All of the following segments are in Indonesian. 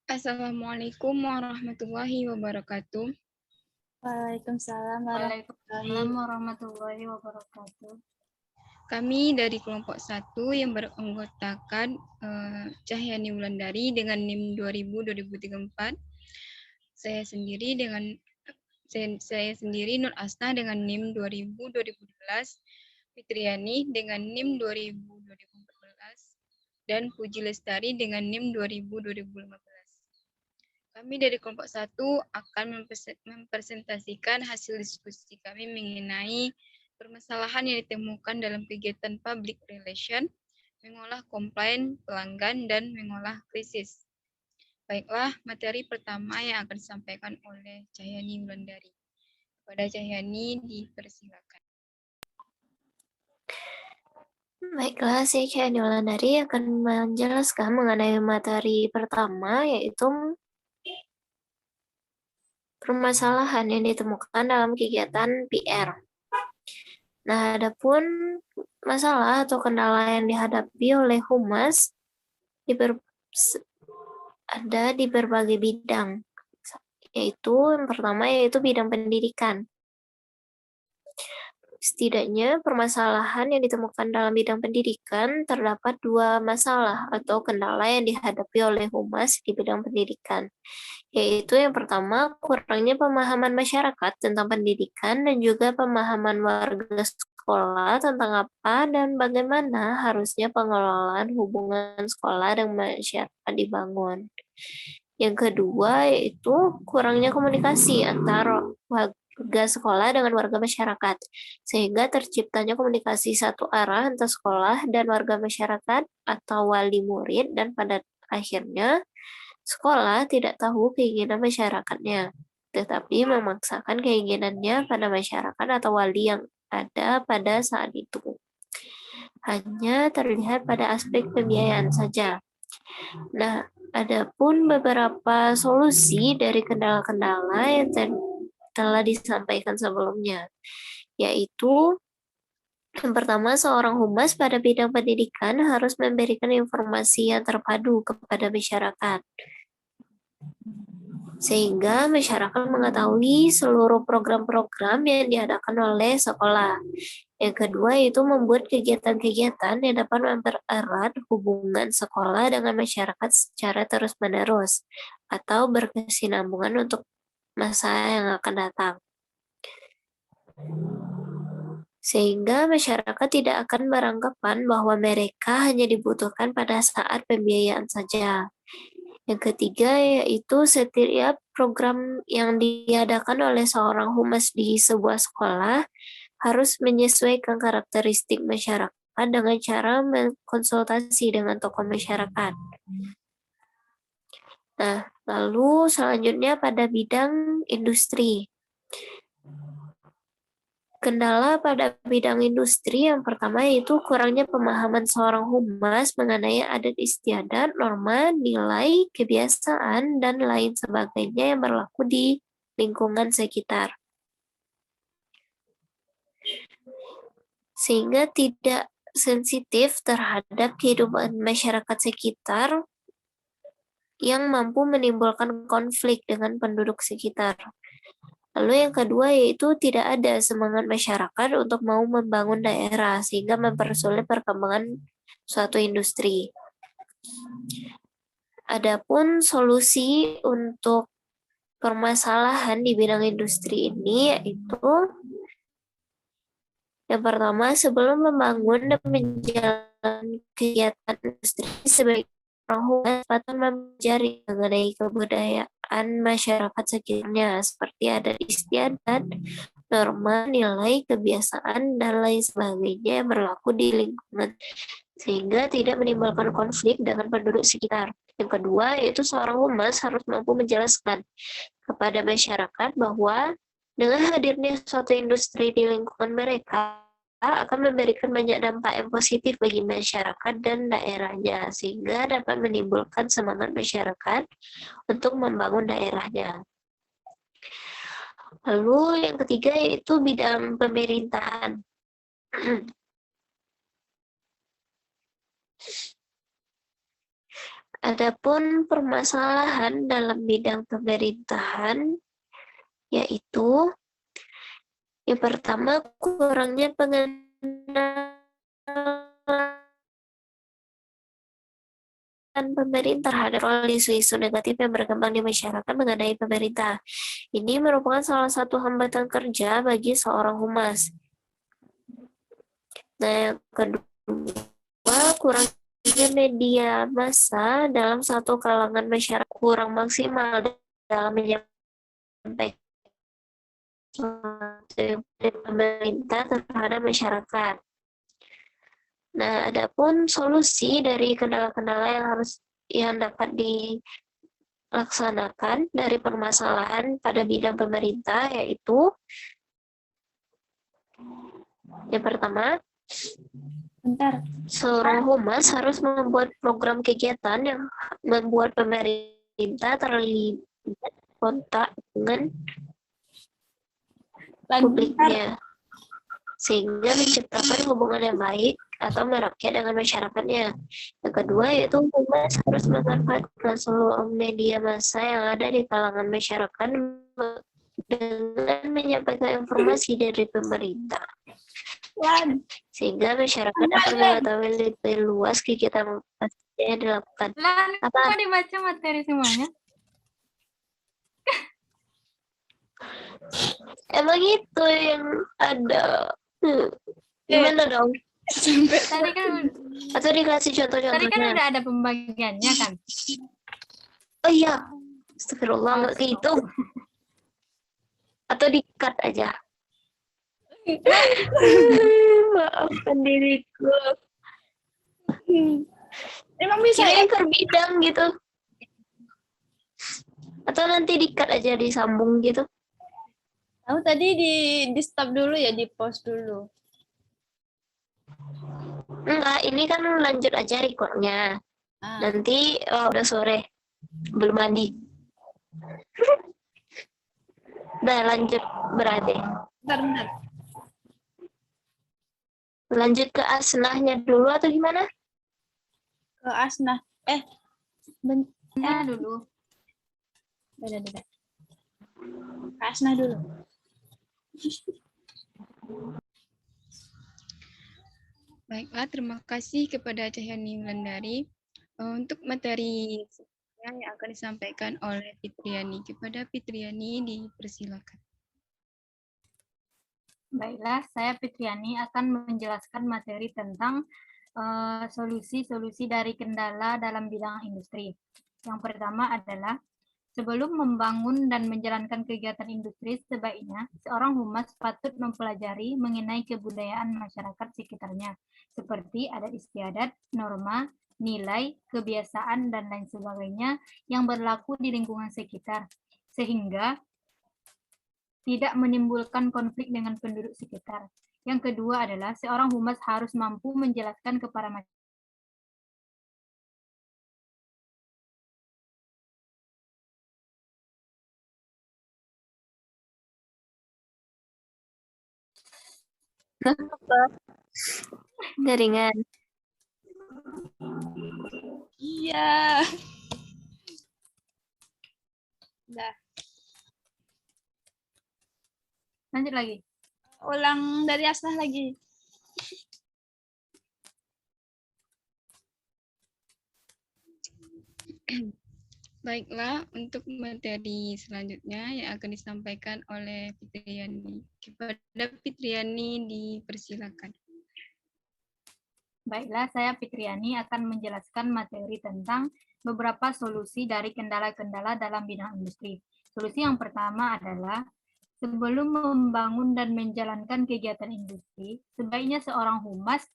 Assalamualaikum warahmatullahi wabarakatuh. Waalaikumsalam warahmatullahi wabarakatuh. Kami dari kelompok 1 yang beranggotakan Cahyani Wulandari dengan NIM 2000-2034. Saya sendiri Nur Asna dengan NIM 2000-2012, Fitriani dengan NIM 2000-2014, dan Puji Lestari dengan NIM 2000-2015. Kami dari kelompok 1 akan mempresentasikan hasil diskusi kami mengenai permasalahan yang ditemukan dalam kegiatan public relation, mengolah komplain pelanggan, dan mengolah krisis. Baiklah, materi pertama yang akan disampaikan oleh Cahyani Wulandari. Kepada Cahyani, dipersilakan. Baiklah, saya Cahyani Wulandari akan menjelaskan mengenai materi pertama, yaitu permasalahan yang ditemukan dalam kegiatan PR. Nah, adapun masalah atau kendala yang dihadapi oleh humas ada di berbagai bidang, yaitu yang pertama yaitu bidang pendidikan. Setidaknya permasalahan yang ditemukan dalam bidang pendidikan terdapat 2 masalah atau kendala yang dihadapi oleh humas di bidang pendidikan, yaitu yang pertama kurangnya pemahaman masyarakat tentang pendidikan dan juga pemahaman warga sekolah tentang apa dan bagaimana harusnya pengelolaan hubungan sekolah dan masyarakat dibangun. Yang kedua yaitu kurangnya komunikasi antara warga sekolah dengan warga masyarakat, sehingga terciptanya komunikasi satu arah antara sekolah dan warga masyarakat atau wali murid, dan pada akhirnya sekolah tidak tahu keinginan masyarakatnya, tetapi memaksakan keinginannya pada masyarakat atau wali yang ada pada saat itu. Hanya terlihat pada aspek pembiayaan saja. Nah, adapun beberapa solusi dari kendala-kendala yang telah disampaikan sebelumnya, yaitu yang pertama, seorang humas pada bidang pendidikan harus memberikan informasi yang terpadu kepada masyarakat, sehingga masyarakat mengetahui seluruh program-program yang diadakan oleh sekolah. Yang kedua, yaitu membuat kegiatan-kegiatan yang dapat mempererat hubungan sekolah dengan masyarakat secara terus-menerus atau berkesinambungan untuk masa yang akan datang, sehingga masyarakat tidak akan beranggapan bahwa mereka hanya dibutuhkan pada saat pembiayaan saja. Yang ketiga, yaitu setiap program yang diadakan oleh seorang humas di sebuah sekolah harus menyesuaikan karakteristik masyarakat dengan cara mengkonsultasi dengan tokoh masyarakat. Nah, lalu selanjutnya pada bidang industri. Kendala pada bidang industri yang pertama yaitu kurangnya pemahaman seorang humas mengenai adat istiadat, norma, nilai, kebiasaan, dan lain sebagainya yang berlaku di lingkungan sekitar, sehingga tidak sensitif terhadap kehidupan masyarakat sekitar yang mampu menimbulkan konflik dengan penduduk sekitar. Lalu yang kedua yaitu tidak ada semangat masyarakat untuk mau membangun daerah sehingga mempersulit perkembangan suatu industri. Adapun solusi untuk permasalahan di bidang industri ini yaitu yang pertama, sebelum membangun dan menjalankan kegiatan industri, sebaiknya orang humas patut mempelajari mengenai kebudayaan masyarakat sekitarnya, seperti adat istiadat, norma, nilai, kebiasaan, dan lain sebagainya yang berlaku di lingkungan, sehingga tidak menimbulkan konflik dengan penduduk sekitar. Yang kedua, yaitu seorang humas harus mampu menjelaskan kepada masyarakat bahwa dengan hadirnya suatu industri di lingkungan mereka akan memberikan banyak dampak yang positif bagi masyarakat dan daerahnya, sehingga dapat menimbulkan semangat masyarakat untuk membangun daerahnya. Lalu yang ketiga yaitu bidang pemerintahan. Adapun permasalahan dalam bidang pemerintahan yaitu yang pertama kurangnya pengenalan pemerintah terhadap isu-isu negatif yang berkembang di masyarakat mengenai pemerintah. Ini merupakan salah satu hambatan kerja bagi seorang humas. Nah, yang kedua, kurangnya media massa dalam satu kalangan masyarakat kurang maksimal dalam menyampaikan pemerintah terhadap masyarakat. Nah, adapun solusi dari kendala-kendala yang dapat dilaksanakan dari permasalahan pada bidang pemerintah yaitu yang pertama, seluruh humas harus membuat program kegiatan yang membuat pemerintah terlibat kontak dengan publiknya, sehingga menciptakan hubungan yang baik atau merakyat dengan masyarakatnya. Yang kedua yaitu humas harus memanfaatkan seluruh media massa yang ada di kalangan masyarakat dengan menyampaikan informasi dari pemerintah, sehingga masyarakat dapat mengetahui lebih luas kegiatan yang dilakukan. Apa dibaca materi semuanya? Emang itu yang ada. Gimana dong? Tadi kan Atau dikasih tadi kan contoh-contohnya? udah ada pembagiannya kan? Oh iya, astagfirullah, nggak gitu. Atau di-cut aja. Maafkan diriku. Emang bisa ya? Kirain per bidang gitu. Atau nanti di-cut aja, disambung gitu. Aku tadi di stop dulu ya, di pause dulu. Enggak, ini kan lanjut aja recordnya. Nanti udah sore, belum mandi. Udah lanjut berarti. Bentar. Lanjut ke asnahnya dulu atau gimana? Ke Asnah. Ya dulu. Udah. Ke Asnah dulu. Baiklah, terima kasih kepada Cahyani Wulandari. Untuk materi yang akan disampaikan oleh Fitriani. Kepada Fitriani dipersilakan. Baiklah, saya Fitriani akan menjelaskan materi tentang solusi-solusi dari kendala dalam bidang industri. Yang pertama adalah sebelum membangun dan menjalankan kegiatan industri, sebaiknya seorang humas patut mempelajari mengenai kebudayaan masyarakat sekitarnya, seperti adat istiadat, norma, nilai, kebiasaan, dan lain sebagainya yang berlaku di lingkungan sekitar, sehingga tidak menimbulkan konflik dengan penduduk sekitar. Yang kedua adalah seorang humas harus mampu menjelaskan kepada masyarakat Jaringan. Iya. Udah. Lanjut lagi. Ulang dari Asnah lagi. Baiklah, untuk materi selanjutnya yang akan disampaikan oleh Fitriani. Kepada Fitriani dipersilakan. Baiklah, saya Fitriani akan menjelaskan materi tentang beberapa solusi dari kendala-kendala dalam bidang industri. Solusi yang pertama adalah sebelum membangun dan menjalankan kegiatan industri, sebaiknya seorang humas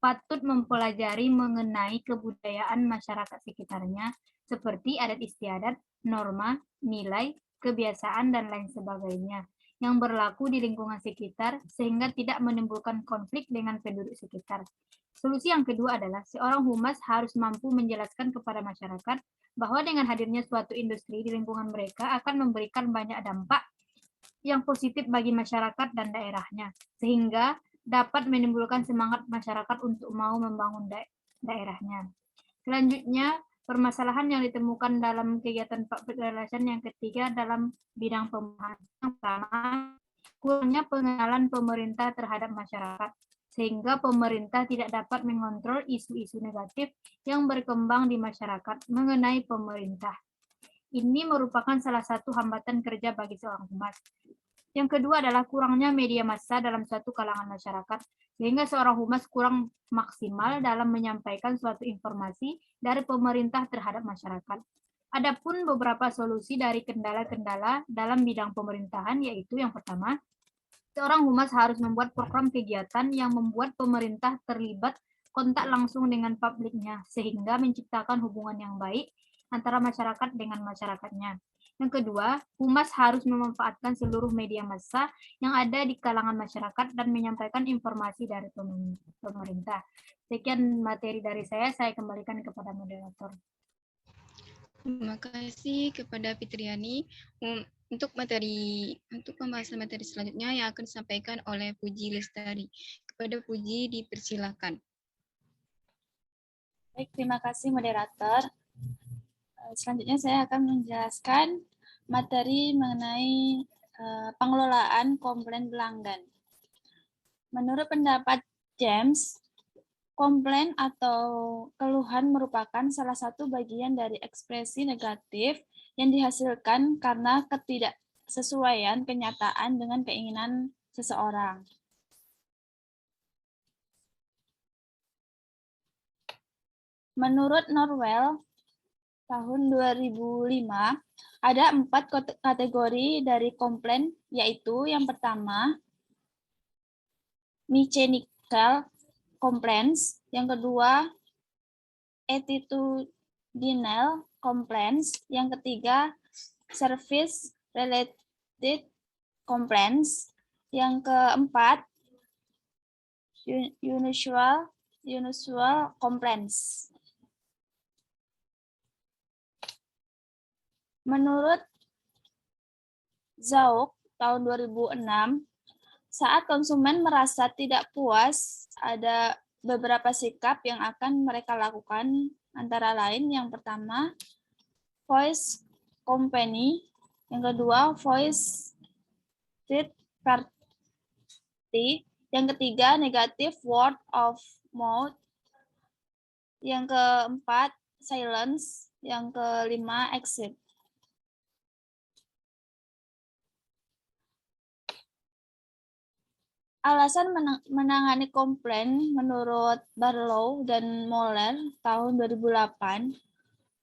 patut mempelajari mengenai kebudayaan masyarakat sekitarnya, seperti adat istiadat, norma, nilai, kebiasaan, dan lain sebagainya, yang berlaku di lingkungan sekitar sehingga tidak menimbulkan konflik dengan penduduk sekitar. Solusi yang kedua adalah seorang humas harus mampu menjelaskan kepada masyarakat bahwa dengan hadirnya suatu industri di lingkungan mereka akan memberikan banyak dampak yang positif bagi masyarakat dan daerahnya, sehingga dapat menimbulkan semangat masyarakat untuk mau membangun daerahnya. Selanjutnya, Permasalahan yang ditemukan dalam kegiatan public relation yang ketiga dalam bidang pemahaman. Yang pertama, kurangnya pengenalan pemerintah terhadap masyarakat, sehingga pemerintah tidak dapat mengontrol isu-isu negatif yang berkembang di masyarakat mengenai pemerintah. Ini merupakan salah satu hambatan kerja bagi seorang humas. Yang kedua adalah kurangnya media massa dalam suatu kalangan masyarakat, sehingga seorang humas kurang maksimal dalam menyampaikan suatu informasi dari pemerintah terhadap masyarakat. Adapun beberapa solusi dari kendala-kendala dalam bidang pemerintahan, yaitu yang pertama, seorang humas harus membuat program kegiatan yang membuat pemerintah terlibat kontak langsung dengan publiknya, sehingga menciptakan hubungan yang baik antara masyarakat dengan masyarakatnya. Yang kedua, humas harus memanfaatkan seluruh media massa yang ada di kalangan masyarakat dan menyampaikan informasi dari pemerintah. Sekian materi dari saya kembalikan kepada moderator. Terima kasih kepada Fitriani. Untuk pembahasan materi selanjutnya yang akan disampaikan oleh Puji Lestari. Kepada Puji dipersilakan. Baik, terima kasih moderator. Selanjutnya saya akan menjelaskan materi mengenai pengelolaan komplain pelanggan. Menurut pendapat James, komplain atau keluhan merupakan salah satu bagian dari ekspresi negatif yang dihasilkan karena ketidaksesuaian kenyataan dengan keinginan seseorang. Menurut Norwell, tahun 2005, ada 4 kategori dari komplain, yaitu yang pertama, mechanical complaints, yang kedua, attitudinal complaints, yang ketiga, service-related complaints, yang keempat, unusual complaints. Menurut Zauk tahun 2006, saat konsumen merasa tidak puas, ada beberapa sikap yang akan mereka lakukan, antara lain yang pertama, voice company, yang kedua, voice third party, yang ketiga, negative word of mouth, yang keempat, silence, yang kelima, exit. Alasan menangani komplain menurut Barlow dan Moller tahun 2008,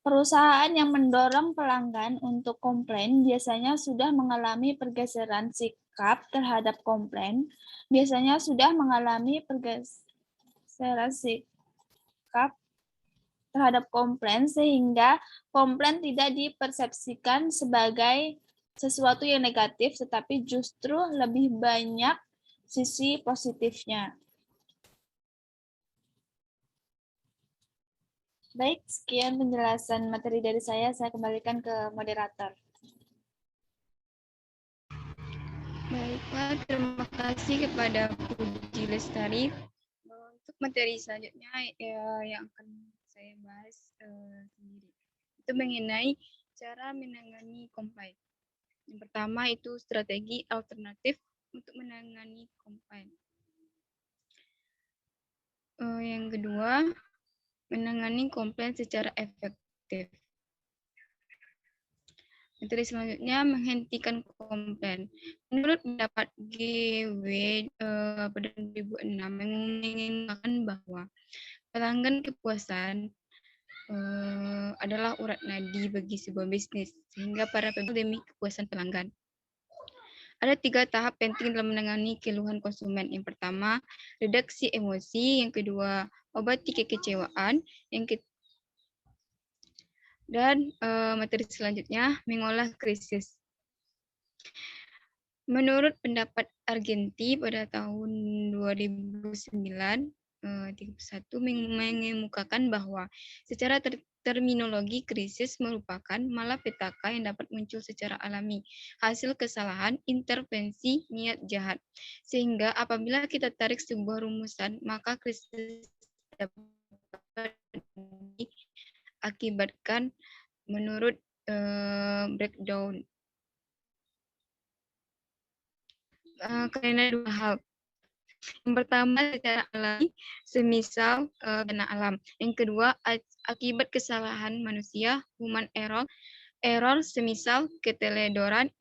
perusahaan yang mendorong pelanggan untuk komplain biasanya sudah mengalami pergeseran sikap terhadap komplain, biasanya sudah mengalami pergeseran sikap terhadap komplain sehingga komplain tidak dipersepsikan sebagai sesuatu yang negatif, tetapi justru lebih banyak sisi positifnya. Baik, sekian penjelasan materi dari saya kembalikan ke moderator. Baik, Pak. Terima kasih kepada Puji Lestari. Untuk materi selanjutnya yang akan saya bahas sendiri. Itu mengenai cara menangani komplain. Yang pertama itu strategi alternatif untuk menangani komplain. Yang kedua, menangani komplain secara efektif. Materi selanjutnya, menghentikan komplain. Menurut pendapat GW pada 2006 mengatakan bahwa pelanggan kepuasan adalah urat nadi bagi sebuah bisnis, sehingga para pembeli demi kepuasan pelanggan. Ada 3 tahap penting dalam menangani keluhan konsumen. Yang pertama, redaksi emosi. Yang kedua, obati kekecewaan. Dan materi selanjutnya, mengolah krisis. Menurut pendapat Argenti pada tahun 2009, 31 mengemukakan bahwa secara terminologi krisis merupakan malapetaka yang dapat muncul secara alami, hasil kesalahan, intervensi, niat jahat. Sehingga apabila kita tarik sebuah rumusan, maka krisis dapat diakibatkan menurut breakdown. Karena dua hal. Yang pertama secara alami, semisal bencana alam. Yang kedua akibat kesalahan manusia, human error semisal keteledoran,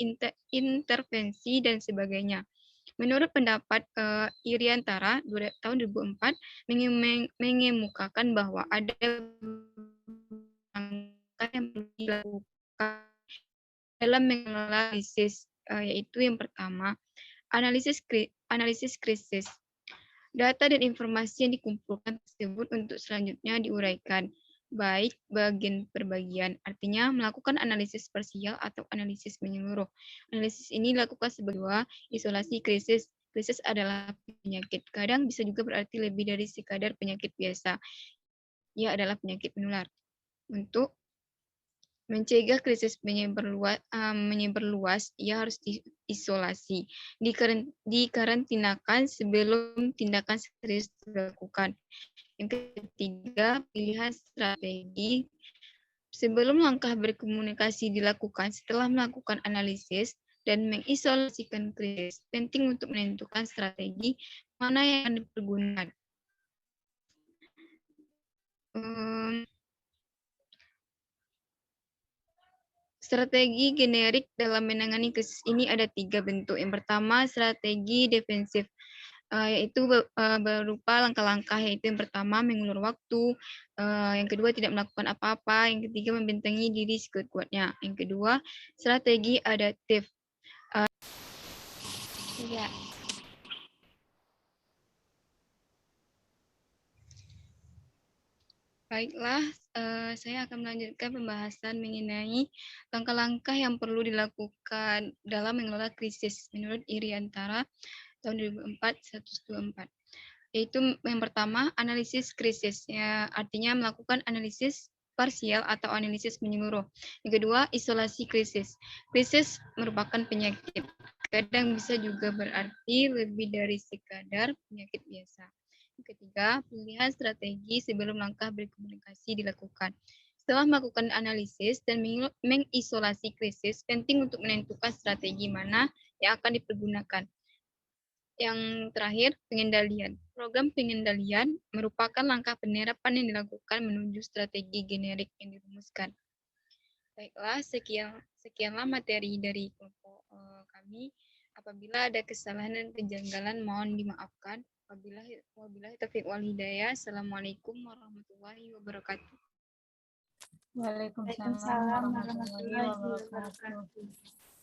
intervensi dan sebagainya. Menurut pendapat Iriantara tahun 2004 mengemukakan bahwa ada langkah yang perlu dilakukan dalam mengelola krisis, yaitu yang pertama analisis krisis. Data dan informasi yang dikumpulkan tersebut untuk selanjutnya diuraikan, baik bagian per bagian, artinya melakukan analisis parsial atau analisis menyeluruh. Analisis ini dilakukan sebagai isolasi krisis. Krisis adalah penyakit. Kadang bisa juga berarti lebih dari sekadar penyakit biasa. Ia adalah penyakit menular. Untuk mencegah krisis menyebar luas, ia harus diisolasi, dikarantinakan sebelum tindakan serius dilakukan. Yang ketiga, pilihan strategi. Sebelum langkah berkomunikasi dilakukan setelah melakukan analisis dan mengisolasikan krisis, penting untuk menentukan strategi mana yang akan dipergunakan. Strategi generik dalam menangani krisis ini ada 3 bentuk. Yang pertama, strategi defensif, yaitu berupa langkah-langkah, yaitu yang pertama, mengulur waktu, yang kedua, tidak melakukan apa-apa, yang ketiga, membentengi diri sekuat-kuatnya. Yang kedua, strategi adaptif. Ya. Baiklah, saya akan melanjutkan pembahasan mengenai langkah-langkah yang perlu dilakukan dalam mengelola krisis menurut Iriantara tahun 2004-124. Yaitu yang pertama, analisis krisis, ya, artinya melakukan analisis parsial atau analisis menyeluruh. Yang kedua, isolasi krisis. Krisis merupakan penyakit. Kadang bisa juga berarti lebih dari sekadar penyakit biasa. Yang ketiga, pilihan strategi sebelum langkah berkomunikasi dilakukan. Setelah melakukan analisis dan mengisolasi krisis, penting untuk menentukan strategi mana yang akan dipergunakan. Yang terakhir, pengendalian. Program pengendalian merupakan langkah penerapan yang dilakukan menuju strategi generik yang dirumuskan. Baiklah, sekianlah materi dari kelompok kami. Apabila ada kesalahan dan kejanggalan, mohon dimaafkan. Wabillahi taufiq wal hidayah. Assalamualaikum warahmatullahi wabarakatuh. Waalaikumsalam Waalaikumsalam warahmatullahi wabarakatuh.